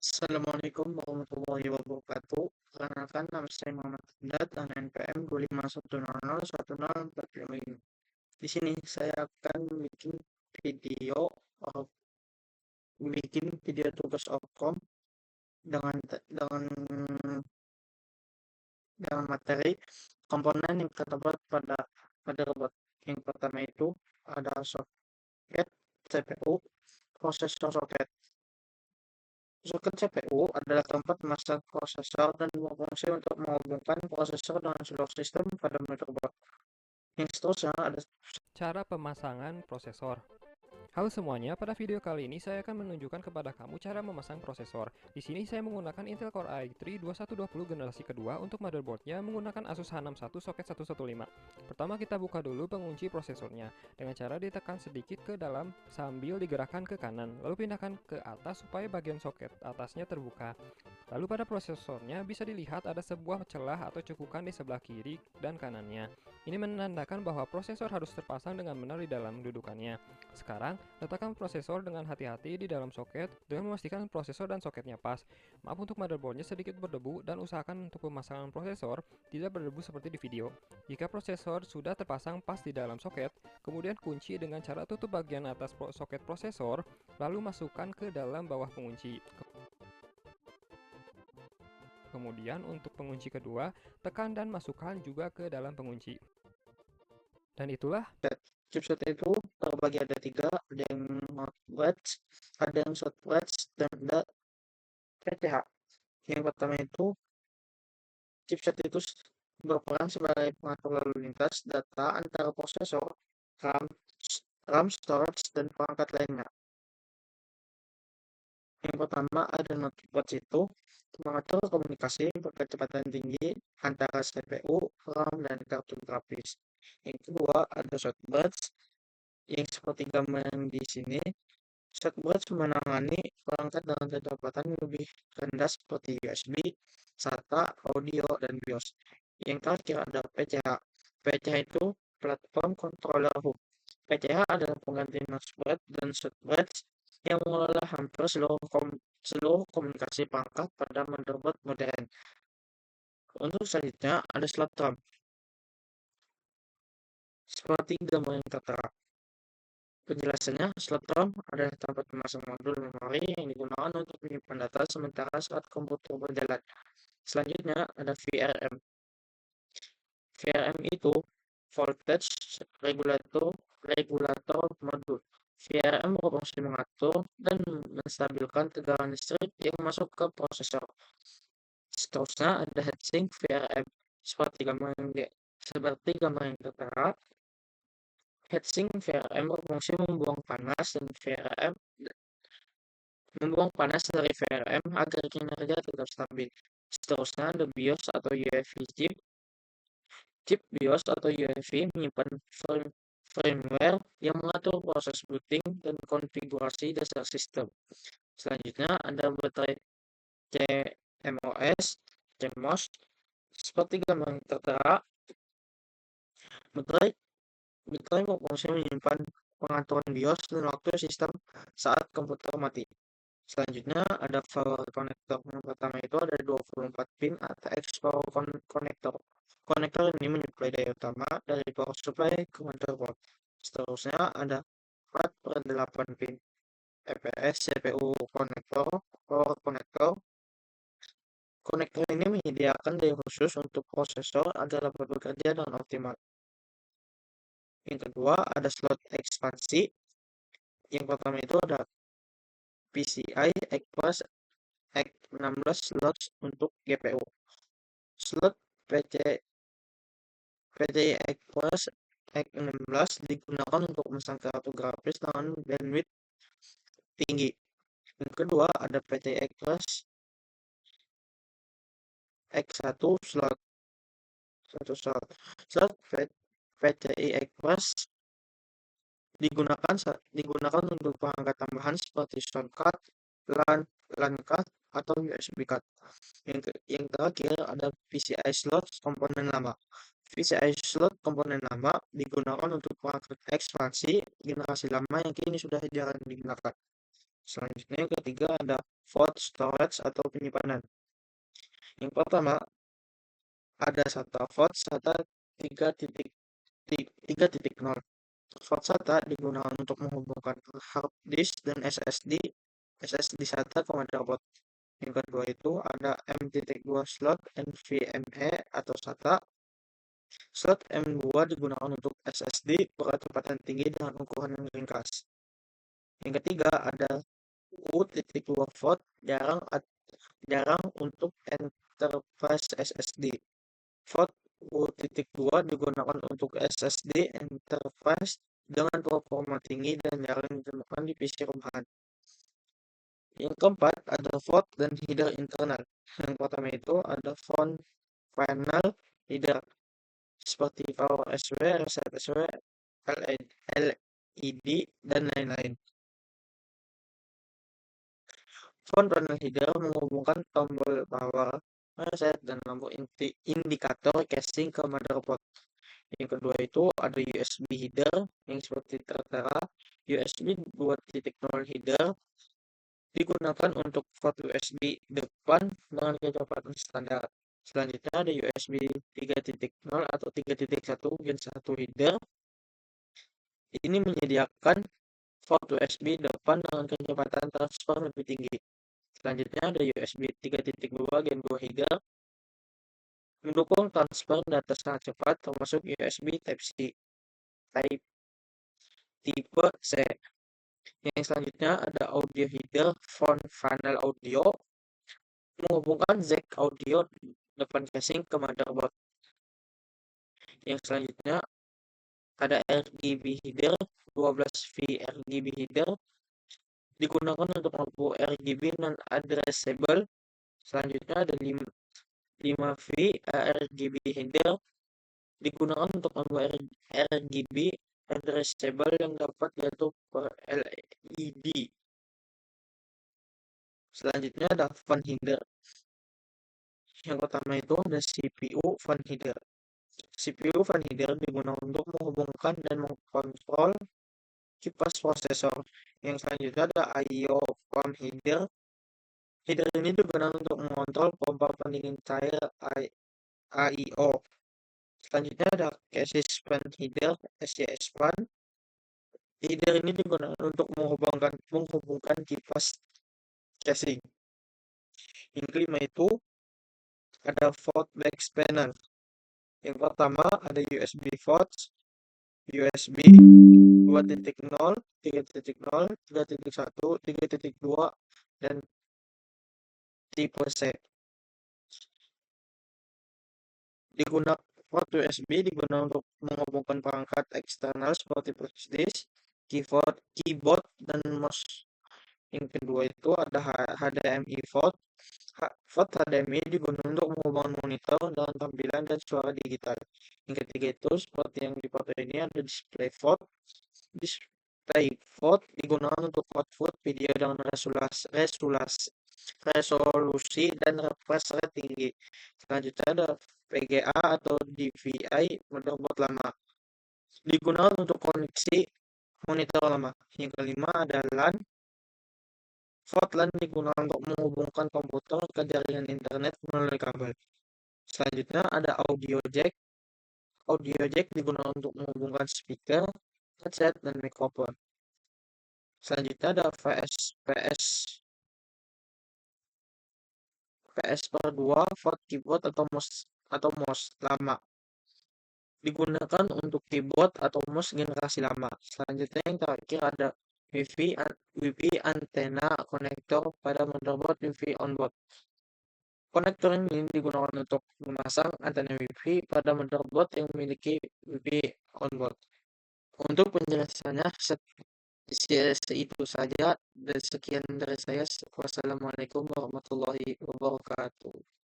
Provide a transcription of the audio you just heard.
Assalamualaikum warahmatullahi wabarakatuh. Perkenalkan, nama saya Muhammad Hindat dan NPM 251001045. Di sini saya akan video eh, bikin video tugas Opkom dengan materi komponen yang terdapat pada robot. Yang pertama itu ada soket CPU, prosesor soket. Soket CPU adalah tempat memasang prosesor dan berfungsi untuk menghubungkan prosesor dengan seluruh sistem pada motherboard. Yang seterusnya ada Cara pemasangan prosesor. Halo semuanya, pada video kali ini saya akan menunjukkan kepada kamu cara memasang prosesor. Di sini saya menggunakan Intel Core i3 2120 generasi kedua untuk motherboardnya menggunakan Asus H61 soket 115. Pertama kita buka dulu pengunci prosesornya dengan cara ditekan sedikit ke dalam sambil digerakkan ke kanan, lalu pindahkan ke atas supaya bagian soket atasnya terbuka. Lalu pada prosesornya bisa dilihat ada sebuah celah atau cekukan di sebelah kiri dan kanannya. Ini menandakan bahwa prosesor harus terpasang dengan benar di dalam dudukannya. Sekarang, letakkan prosesor dengan hati-hati di dalam soket dengan memastikan prosesor dan soketnya pas. Maaf untuk motherboardnya sedikit berdebu dan usahakan untuk pemasangan prosesor tidak berdebu seperti di video. Jika prosesor sudah terpasang pas di dalam soket, kemudian kunci dengan cara tutup bagian atas soket prosesor, lalu masukkan ke dalam bawah pengunci. Kemudian untuk pengunci kedua, tekan dan masukkan juga ke dalam pengunci. Dan itulah chipset itu terbagi ada tiga, ada yang motherboard, ada yang software, dan ada PCH. Yang pertama itu chipset itu berperan sebagai pengatur lalu lintas data antara prosesor, RAM, RAM storage, dan perangkat lainnya. Yang pertama ada notebook itu mengatur komunikasi berkecepatan tinggi antara CPU, RAM, dan kartu grafis. Yang kedua ada shortbus yang seperti gambar yang di sini. Shortbus menangani perangkat dengan kecepatan lebih rendah seperti USB, SATA, audio, dan BIOS. Yang terakhir ada PCH. PCH itu platform controller hub. PCH adalah pengganti mousepad dan shortbus yang mengelola hampir seluruh komunikasi perangkat pada motherboard modern. Untuk selanjutnya ada slot RAM. Seperti gambar yang tertera. Penjelasannya, slot RAM adalah tempat memasang modul memori yang digunakan untuk menyimpan data sementara saat komputer berjalan. Selanjutnya ada VRM. VRM itu voltage regulator modul. VRM berfungsi mengatur dan menstabilkan tegangan listrik yang masuk ke prosesor. Seterusnya ada heatsink VRM. Seperti gambar yang tertera, heatsink VRM berfungsi membuang panas dari VRM agar kinerja tetap stabil. Seterusnya ada BIOS atau UEFI chip. Chip BIOS atau UEFI menyimpan firmware yang mengatur proses booting dan konfigurasi dasar sistem. Selanjutnya ada baterai CMOS, seperti gambar yang tertera. Baterai berfungsi menyimpan pengaturan BIOS dan waktu sistem saat komputer mati. Selanjutnya ada power connector. Yang pertama itu ada 24 pin ATX power connector. Konektor ini menyuplai daya utama dari power supply ke motherboard. Seterusnya ada 4/8 pin EPS CPU konektor, power connector. Konektor ini menyediakan daya khusus untuk prosesor agar dapat bekerja dengan optimal. Yang kedua ada slot ekspansi. Yang pertama itu ada PCI Express X16 slots untuk GPU. Slot PCI Express X16 digunakan untuk memasang kartu grafis dengan bandwidth tinggi. Yang kedua ada PCI Express X1 slot. Slot PCI Express digunakan untuk perangkat tambahan seperti shortcut, LAN card, atau USB card. Yang terakhir ada PCI slot komponen lama. PCI slot komponen lama digunakan untuk perangkat ekspansi generasi lama yang kini sudah jarang digunakan. Selanjutnya yang ketiga ada VOD, storage, atau penyimpanan. Yang pertama, ada SATA VOD SATA 3.0. VOD SATA digunakan untuk menghubungkan hard disk dan SSD SATA ke motherboard. Yang kedua itu ada M.2 slot NVMe atau SATA. Slot M2 digunakan untuk SSD berkecepatan tinggi dengan ukuran yang ringkas. Yang ketiga ada U.2 VOD jarang untuk enterprise SSD. VOD U.2 digunakan untuk SSD enterprise dengan performa tinggi dan jarang ditemukan di PC rumahan. Yang keempat ada VOD dan header internal. Yang pertama itu ada front panel header seperti power SW, reset SW, LED, dan lain-lain. Front panel header menghubungkan tombol power, reset, dan lampu indikator casing ke motherboard. Yang kedua itu ada USB header yang seperti tertera. USB 2.0 header digunakan untuk port USB depan dengan kecepatan standar. Selanjutnya ada USB 3.0 atau 3.1 Gen 1 header. Ini menyediakan port USB depan dengan kecepatan transfer lebih tinggi. Selanjutnya ada USB 3.2 Gen 2 header mendukung transfer data sangat cepat termasuk USB Type-C tipe C. Yang selanjutnya ada audio header front panel audio menghubungkan jack audio depan casing ke motherboard. Yang selanjutnya ada RGB header 12V RGB header digunakan untuk lampu RGB non addressable. Selanjutnya ada 5V RGB header digunakan untuk lampu RGB addressable yang dapat jatuh per LED. Selanjutnya ada fan header. Yang pertama itu ada CPU fan header. CPU fan header digunakan untuk menghubungkan dan mengkontrol kipas prosesor. Yang selanjutnya ada I/O fan header. Header ini digunakan untuk mengontrol pompa pendingin cair I/O. Selanjutnya ada chassis fan header SCS fan. Header ini digunakan untuk menghubungkan kipas casing. Yang kelima itu ada VOD back panel. Yang pertama ada USB VOD, USB 2.0, 3.0, 3.1, 3.2, dan tipe C. Port USB digunakan untuk menghubungkan perangkat eksternal seperti flash disk, keyboard, dan mouse. Yang kedua itu ada HDMI VOD. VOD HDMI digunakan untuk menghubungkan monitor dengan tampilan dan suara digital. Yang ketiga itu seperti yang di foto ini ada display VOD. Display VOD digunakan untuk output video dengan resolusi dan refresh rate tinggi. Selanjutnya ada VGA atau DVI motherboard lama. Digunakan untuk koneksi monitor lama. Yang kelima ada LAN. VOD LAN digunakan untuk menghubungkan komputer ke jaringan internet melalui kabel. Selanjutnya ada audio jack. Audio jack digunakan untuk menghubungkan speaker, headset, dan mikrofon. Selanjutnya ada PS2 VOD keyboard atau mouse lama. Digunakan untuk keyboard atau mouse generasi lama. Selanjutnya yang terakhir ada Wi-Fi antena konektor pada motherboard Wi-Fi onboard. Konektor ini digunakan untuk memasang antena Wi-Fi pada motherboard yang memiliki Wi-Fi onboard. Untuk penjelasannya itu saja dan sekian dari saya. Wassalamualaikum warahmatullahi wabarakatuh.